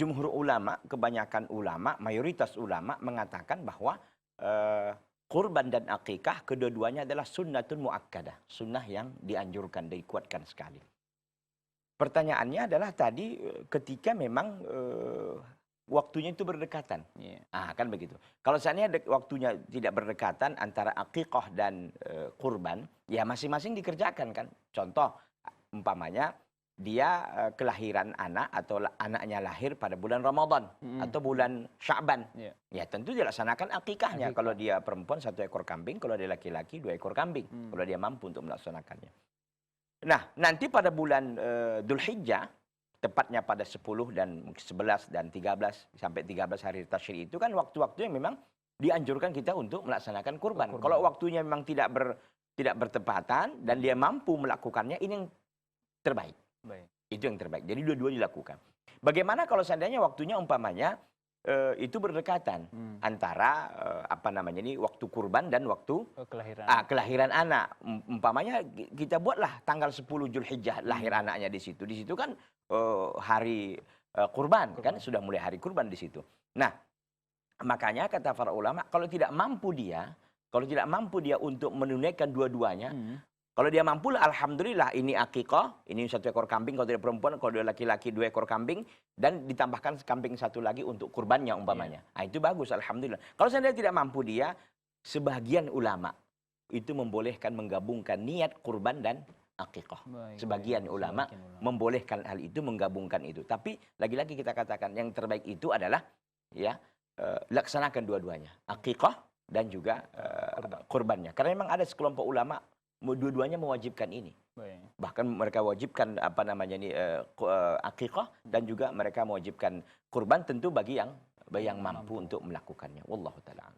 jumhur ulama, kebanyakan ulama, mayoritas ulama mengatakan bahwa kurban dan akikah kedua-duanya adalah sunnatun muakkadah, sunnah yang dianjurkan, dikuatkan sekali. Pertanyaannya adalah tadi ketika memang waktunya itu berdekatan. Kan begitu. Kalau seandainya waktunya tidak berdekatan antara akikah dan kurban, ya masing-masing dikerjakan kan. Contoh, umpamanya dia kelahiran anak atau anaknya lahir pada bulan Ramadan atau bulan Sya'ban. Ya tentu dilaksanakan akikahnya. Kalau dia perempuan 1 ekor kambing, kalau dia laki-laki 2 ekor kambing. Kalau dia mampu untuk melaksanakannya. Nah, nanti pada bulan Dzulhijjah, tepatnya pada 10 dan 11 dan 13 sampai 13 hari tasyrik itu kan waktu-waktu yang memang dianjurkan kita untuk melaksanakan kurban. Kalau waktunya memang tidak bertepatan dan dia mampu melakukannya, ini yang terbaik. Itu yang terbaik. Jadi dua-dua dilakukan. Bagaimana kalau seandainya waktunya umpamanya itu berdekatan antara waktu kurban dan waktu kelahiran anak. Umpamanya kita buatlah tanggal 10 Dzulhijjah lahir anaknya di situ. Di situ kan hari kurban kan sudah mulai hari kurban di situ. Nah, makanya kata para ulama kalau tidak mampu dia untuk menunaikan dua-duanya, kalau dia mampu, alhamdulillah ini akikah, ini 1 ekor kambing kalau dia perempuan, kalau dia laki-laki 2 ekor kambing, dan ditambahkan kambing 1 lagi untuk kurbannya umpamanya. Nah, itu bagus, alhamdulillah. Kalau seandainya tidak mampu dia, sebagian ulama itu membolehkan menggabungkan niat kurban dan akikah. Sebagian ulama membolehkan hal itu, menggabungkan itu. Tapi lagi-lagi kita katakan yang terbaik itu adalah laksanakan dua-duanya, akikah dan juga kurbannya. Karena memang ada sekelompok ulama dua-duanya mewajibkan ini. Bahkan mereka wajibkan akikah dan juga mereka mewajibkan kurban tentu bagi yang mampu untuk melakukannya. Wallahu taala.